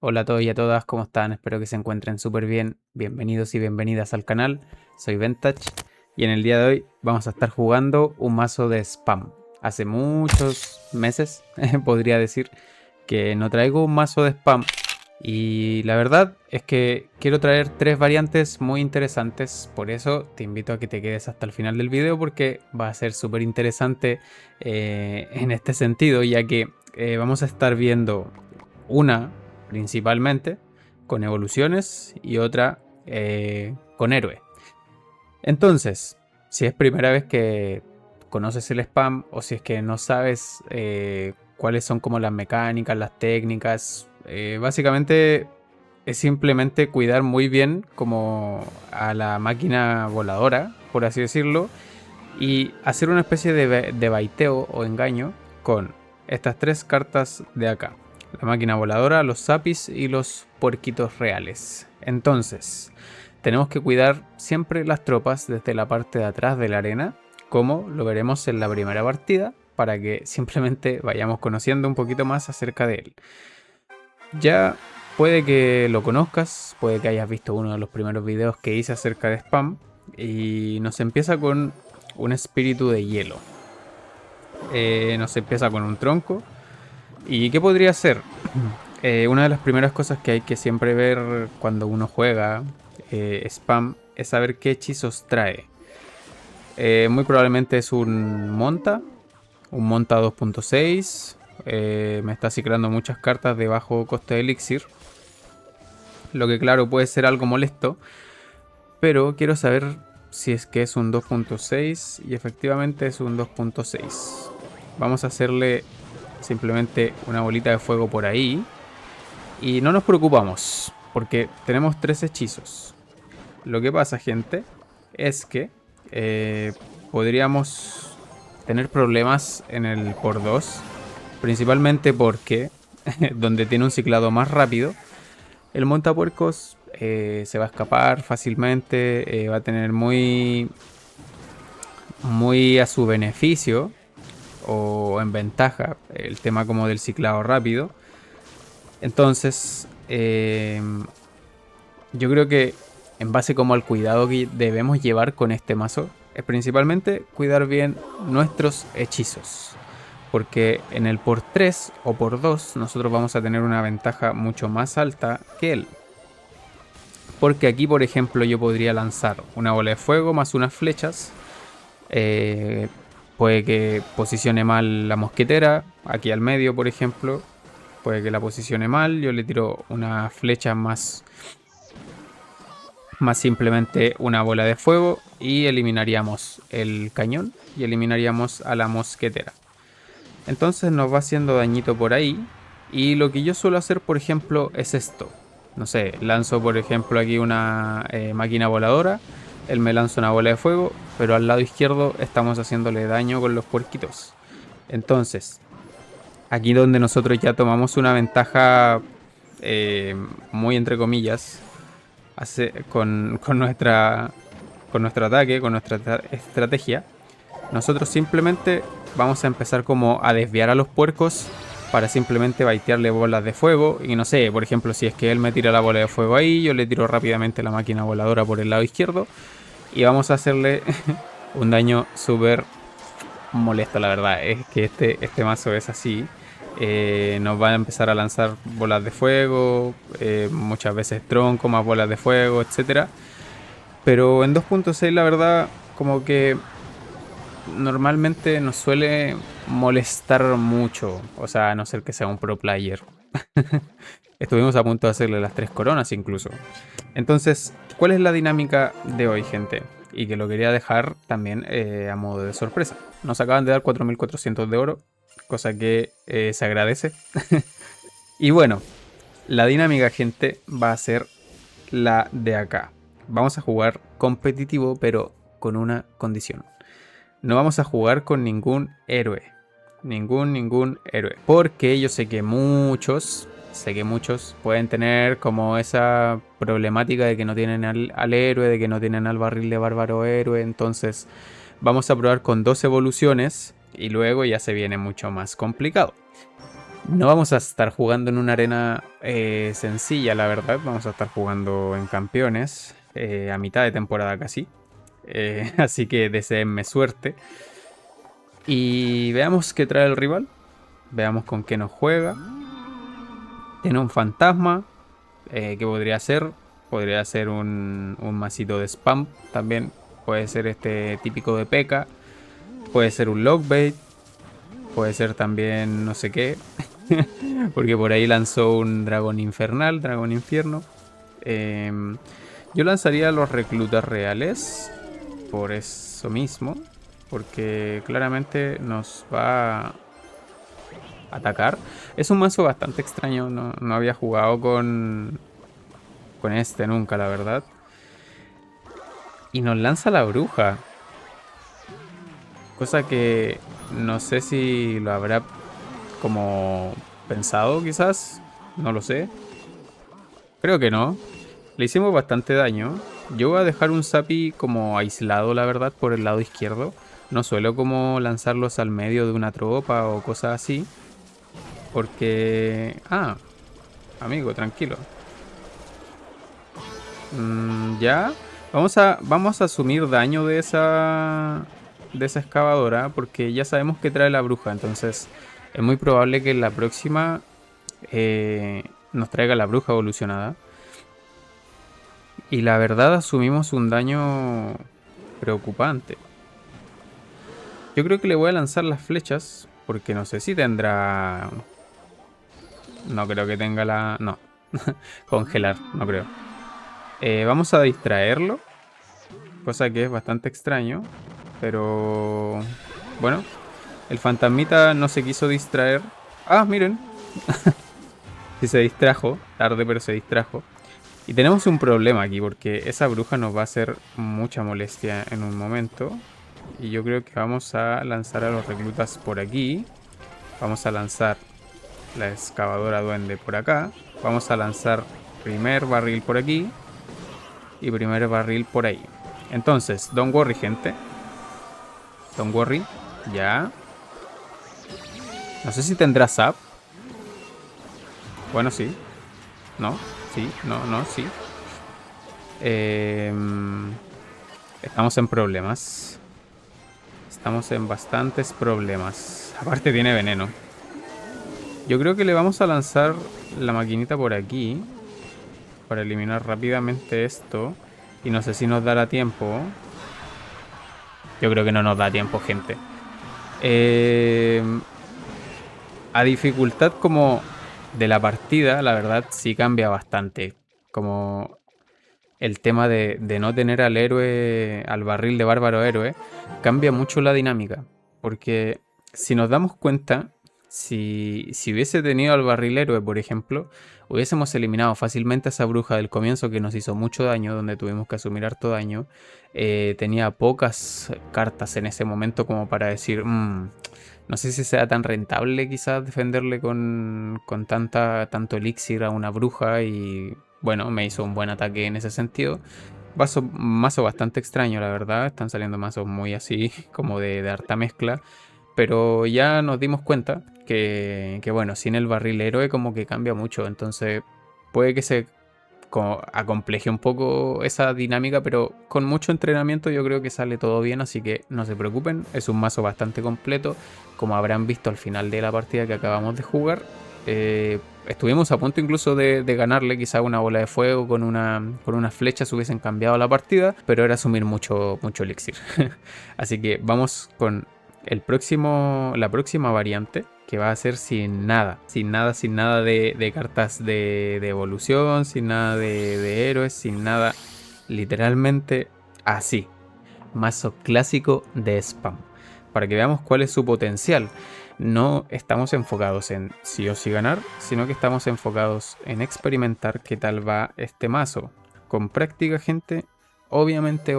Hola a todos y a todas, ¿cómo están? Espero que se encuentren súper bien. Bienvenidos y bienvenidas al canal. Soy Ventage y en el día de hoy vamos a estar jugando un mazo de spam. Hace muchos meses, podría decir, que no traigo un mazo de spam. Y la verdad es que quiero traer tres variantes muy interesantes. Por eso te invito a que te quedes hasta el final del video porque va a ser súper interesante en este sentido, ya que vamos a estar viendo una principalmente con evoluciones y otra con héroe. Entonces, si es primera vez que conoces el spam o si es que no sabes cuáles son como las mecánicas, las técnicas, básicamente es simplemente cuidar muy bien como a la máquina voladora, por así decirlo, y hacer una especie de baiteo o engaño con estas tres cartas de acá. La máquina voladora, los zapis y los puerquitos reales. Entonces, tenemos que cuidar siempre las tropas desde la parte de atrás de la arena, como lo veremos en la primera partida, para que simplemente vayamos conociendo un poquito más acerca de él. Ya puede que lo conozcas, puede que hayas visto uno de los primeros videos que hice acerca de spam, y nos empieza con un espíritu de hielo. Nos empieza con un tronco. ¿Y qué podría ser? Una de las primeras cosas que hay que siempre ver cuando uno juega spam es saber qué hechizos trae. Muy probablemente es un Monta 2.6. Me está ciclando muchas cartas de bajo coste de elixir. Lo que claro puede ser algo molesto. Pero quiero saber si es que es un 2.6 y efectivamente es un 2.6. Vamos a hacerle simplemente una bolita de fuego por ahí. Y no nos preocupamos, porque tenemos tres hechizos. Lo que pasa, gente, es que podríamos tener problemas en el por 2. Principalmente porque, donde tiene un ciclado más rápido, el montapuercos se va a escapar fácilmente. Va a tener muy a su beneficio o en ventaja el tema como del ciclado rápido. Entonces, yo creo que en base como al cuidado que debemos llevar con este mazo, es principalmente cuidar bien nuestros hechizos. Porque en el por 3 o por 2 nosotros vamos a tener una ventaja mucho más alta que él. Porque aquí, por ejemplo, yo podría lanzar una bola de fuego más unas flechas. Eh, Puede que posicione mal la mosquetera, aquí al medio, por ejemplo. Puede que la posicione mal, yo le tiro una flecha más simplemente una bola de fuego y eliminaríamos el cañón y eliminaríamos a la mosquetera. Entonces nos va haciendo dañito por ahí. Y lo que yo suelo hacer, por ejemplo, es esto. No sé, lanzo por ejemplo aquí una máquina voladora. Él me lanza una bola de fuego, pero al lado izquierdo estamos haciéndole daño con los puerquitos. Entonces, aquí donde nosotros ya tomamos una ventaja muy entre comillas con nuestro ataque, con nuestra estrategia, nosotros simplemente vamos a empezar como a desviar a los puercos para simplemente baitearle bolas de fuego. Y no sé, por ejemplo, si es que él me tira la bola de fuego ahí, yo le tiro rápidamente la máquina voladora por el lado izquierdo. Y vamos a hacerle un daño súper molesto, la verdad. Es que este mazo es así. Nos va a empezar a lanzar bolas de fuego, muchas veces tronco, más bolas de fuego, etcétera. Pero en 2.6 la verdad como que normalmente nos suele molestar mucho. O sea, a no ser que sea un pro player. Estuvimos a punto de hacerle las tres coronas incluso. Entonces, ¿cuál es la dinámica de hoy, gente? Y que lo quería dejar también a modo de sorpresa. Nos acaban de dar 4.400 de oro, cosa que se agradece. Y bueno, la dinámica, gente, va a ser la de acá. Vamos a jugar competitivo, pero con una condición. No vamos a jugar con ningún héroe. Ningún héroe. Porque yo sé que muchos pueden tener como esa problemática de que no tienen al héroe, de que no tienen al barril de bárbaro héroe. Entonces vamos a probar con dos evoluciones y luego ya se viene mucho más complicado. No vamos a estar jugando en una arena sencilla, la verdad. Vamos a estar jugando en campeones a mitad de temporada casi. Así que deseenme suerte. Y veamos qué trae el rival. Veamos con qué nos juega. Tiene un fantasma. ¿Qué podría ser? Podría ser un masito de spam también. Puede ser este típico de P.E.K.K.A. Puede ser un lockbait. Puede ser también no sé qué. Porque por ahí lanzó un dragón infernal, dragón infierno. Yo lanzaría a los reclutas reales. Por eso mismo. Porque claramente nos va a atacar. Es un mazo bastante extraño. No había jugado con este nunca, la verdad. Y nos lanza la bruja. Cosa que no sé si lo habrá como pensado quizás. No lo sé. Creo que no. Le hicimos bastante daño. Yo voy a dejar un Zapi como aislado, la verdad, por el lado izquierdo. No suelo como lanzarlos al medio de una tropa o cosas así. Porque... Ah, amigo, tranquilo. Ya. Vamos a asumir daño de esa excavadora. Porque ya sabemos que trae la bruja. Entonces es muy probable que en la próxima nos traiga la bruja evolucionada. Y la verdad asumimos un daño preocupante. Yo creo que le voy a lanzar las flechas. Porque no sé si tendrá... No creo que tenga la... No. Congelar, no creo. Vamos a distraerlo. Cosa que es bastante extraño. Pero... Bueno. El fantasmita no se quiso distraer. Ah, miren. Sí se distrajo. Tarde, pero se distrajo. Y tenemos un problema aquí. Porque esa bruja nos va a hacer mucha molestia en un momento. Y yo creo que vamos a lanzar a los reclutas por aquí. Vamos a lanzar la excavadora duende por acá. Vamos a lanzar primer barril por aquí. Y primer barril por ahí. Entonces, don't worry, gente. Don't worry. Ya. No sé si tendrá zap. Bueno, sí. No. Sí. No, sí. Estamos en problemas. Estamos en bastantes problemas. Aparte tiene veneno. Yo creo que le vamos a lanzar la maquinita por aquí. Para eliminar rápidamente esto. Y no sé si nos dará tiempo. Yo creo que no nos da tiempo, gente. A dificultad como de la partida, la verdad sí cambia bastante. Como el tema de no tener al héroe, al barril de bárbaro héroe, cambia mucho la dinámica. Porque si nos damos cuenta, si hubiese tenido al barril héroe, por ejemplo, hubiésemos eliminado fácilmente a esa bruja del comienzo que nos hizo mucho daño, donde tuvimos que asumir harto daño. Tenía pocas cartas en ese momento como para decir, no sé si sea tan rentable quizás defenderle con tanto elixir a una bruja y bueno, me hizo un buen ataque en ese sentido. Mazo bastante extraño, la verdad. Están saliendo mazos muy así, como de harta mezcla. Pero ya nos dimos cuenta que bueno, sin el barril héroe como que cambia mucho. Entonces puede que se acompleje un poco esa dinámica, pero con mucho entrenamiento yo creo que sale todo bien, así que no se preocupen, es un mazo bastante completo, como habrán visto al final de la partida que acabamos de jugar. Estuvimos a punto incluso de ganarle, quizá una bola de fuego con unas flechas hubiesen cambiado la partida, pero era asumir mucho elixir. Así que vamos con la próxima variante, que va a ser sin nada de cartas de evolución, sin nada de héroes, sin nada, literalmente así. Mazo clásico de spam. Para que veamos cuál es su potencial. No estamos enfocados en sí o sí ganar, sino que estamos enfocados en experimentar qué tal va este mazo. Con práctica, gente, obviamente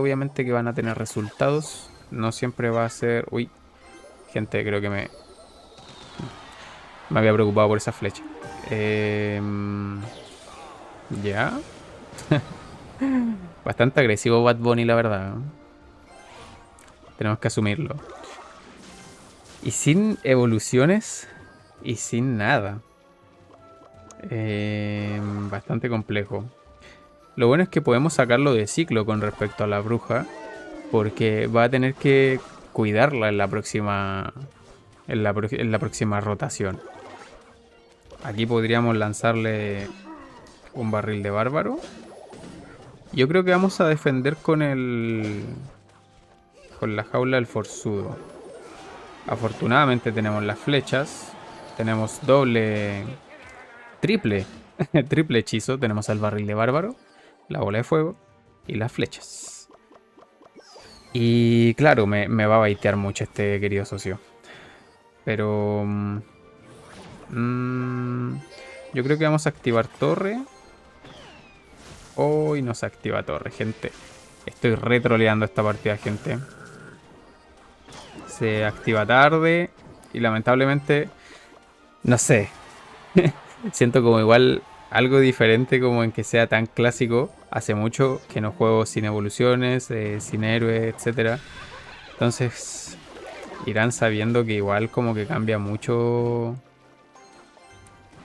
que van a tener resultados. No siempre va a ser... Uy, gente, creo que me había preocupado por esa flecha. Ya. Bastante agresivo Bad Bunny, la verdad. Tenemos que asumirlo. Y sin evoluciones, y sin nada. Bastante complejo. Lo bueno es que podemos sacarlo de ciclo con respecto a la bruja, porque va a tener que cuidarla en la próxima, en la próxima rotación. Aquí podríamos lanzarle un barril de bárbaro. Yo creo que vamos a defender con la jaula del forzudo. Afortunadamente tenemos las flechas. Tenemos triple, triple hechizo. Tenemos el barril de bárbaro, la bola de fuego y las flechas. Y claro, me va a baitear mucho este querido socio. Pero yo creo que vamos a activar torre. Hoy no se activa torre, gente. Estoy retroleando esta partida, gente. Se activa tarde. Y lamentablemente, no sé. Siento como igual algo diferente como en que sea tan clásico. Hace mucho que no juego sin evoluciones, sin héroes, etcétera. Entonces irán sabiendo que igual como que cambia mucho.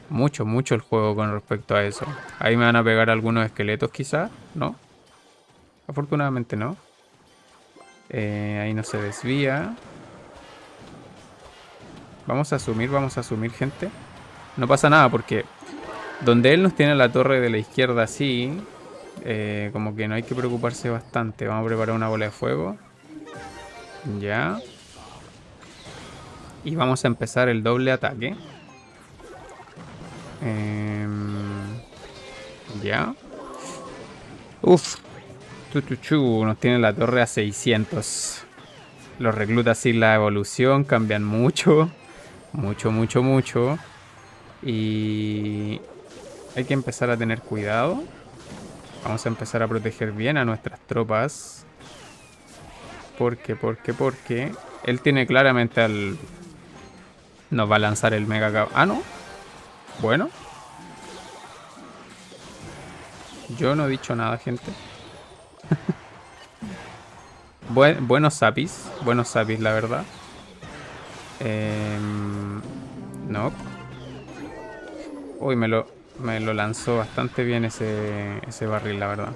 Mucho el juego con respecto a eso. Ahí me van a pegar algunos esqueletos quizás, ¿no? Afortunadamente no. Ahí no se desvía. Vamos a asumir, gente. No pasa nada porque donde él nos tiene la torre de la izquierda así, como que no hay que preocuparse bastante. Vamos a preparar una bola de fuego. Ya. Y vamos a empezar el doble ataque. Ya. Uf. Nos tiene la torre a 600. Los reclutas sin la evolución cambian mucho. Mucho. Y hay que empezar a tener cuidado. Vamos a empezar a proteger bien a nuestras tropas. Porque él tiene claramente al... Nos va a lanzar el mega... Ah, no. Bueno. Yo no he dicho nada, gente. Buenos zapis, la verdad. No. Uy, me lo lanzó bastante bien ese barril, la verdad.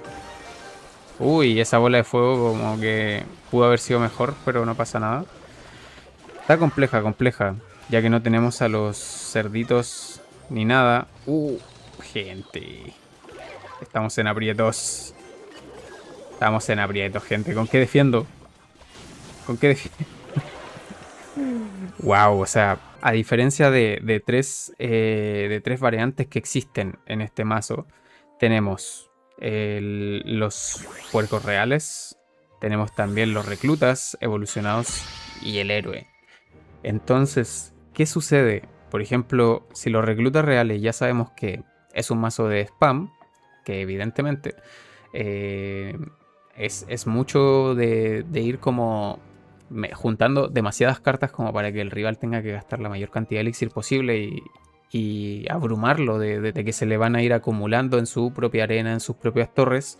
Uy, esa bola de fuego como que pudo haber sido mejor, pero no pasa nada. Está compleja. Ya que no tenemos a los cerditos ni nada. Gente. Estamos en aprietos. Gente. ¿Con qué defiendo? Wow, o sea, a diferencia de tres variantes que existen en este mazo, tenemos los puercos reales, tenemos también los reclutas evolucionados y el héroe. Entonces, ¿qué sucede? Por ejemplo, si los reclutas reales ya sabemos que es un mazo de spam, que evidentemente es mucho de ir como juntando demasiadas cartas como para que el rival tenga que gastar la mayor cantidad de elixir posible y abrumarlo de que se le van a ir acumulando en su propia arena, en sus propias torres.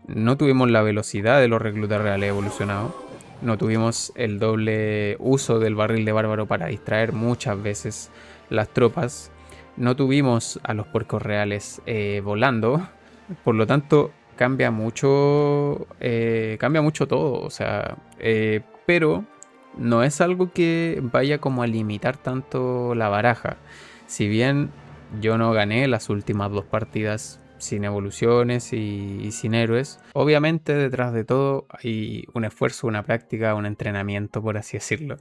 No tuvimos la velocidad de los reclutas reales evolucionados. No tuvimos el doble uso del barril de bárbaro para distraer muchas veces las tropas. No tuvimos a los puercos reales volando. Por lo tanto, cambia mucho todo. O sea, pero no es algo que vaya como a limitar tanto la baraja. Si bien yo no gané las últimas dos partidas sin evoluciones y sin héroes, obviamente detrás de todo hay un esfuerzo, una práctica, un entrenamiento, por así decirlo,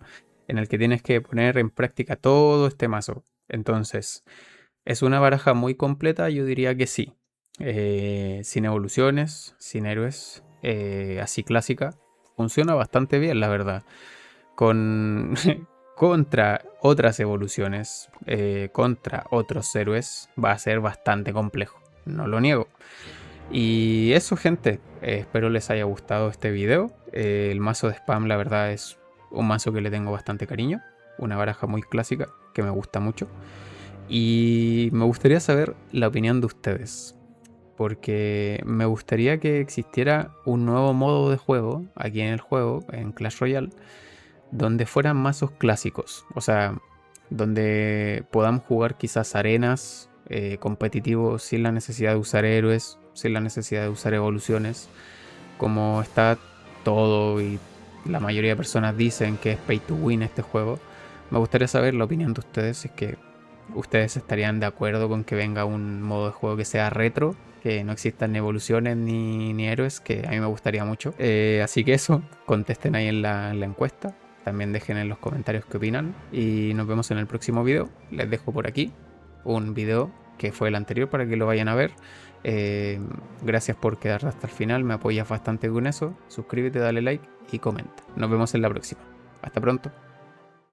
en el que tienes que poner en práctica todo este mazo. Entonces, ¿es una baraja muy completa? Yo diría que sí. Sin evoluciones, sin héroes, así clásica, funciona bastante bien, la verdad. Con contra otras evoluciones, contra otros héroes, va a ser bastante complejo, no lo niego. Y eso, gente, espero les haya gustado este video. El mazo de spam, la verdad, es un mazo que le tengo bastante cariño, una baraja muy clásica que me gusta mucho. Y me gustaría saber la opinión de ustedes, porque me gustaría que existiera un nuevo modo de juego aquí en el juego, en Clash Royale, donde fueran mazos clásicos. O sea, donde podamos jugar quizás arenas competitivos sin la necesidad de usar héroes, sin la necesidad de usar evoluciones, como está todo y la mayoría de personas dicen que es pay to win este juego. Me gustaría saber la opinión de ustedes, si es que ustedes estarían de acuerdo con que venga un modo de juego que sea retro, que no existan ni evoluciones ni héroes, que a mí me gustaría mucho. Así que eso, contesten ahí en la encuesta. También dejen en los comentarios qué opinan. Y nos vemos en el próximo video. Les dejo por aquí un video que fue el anterior para que lo vayan a ver. Gracias por quedar hasta el final, me apoyas bastante con eso. Suscríbete, dale like y comenta. Nos vemos en la próxima. Hasta pronto.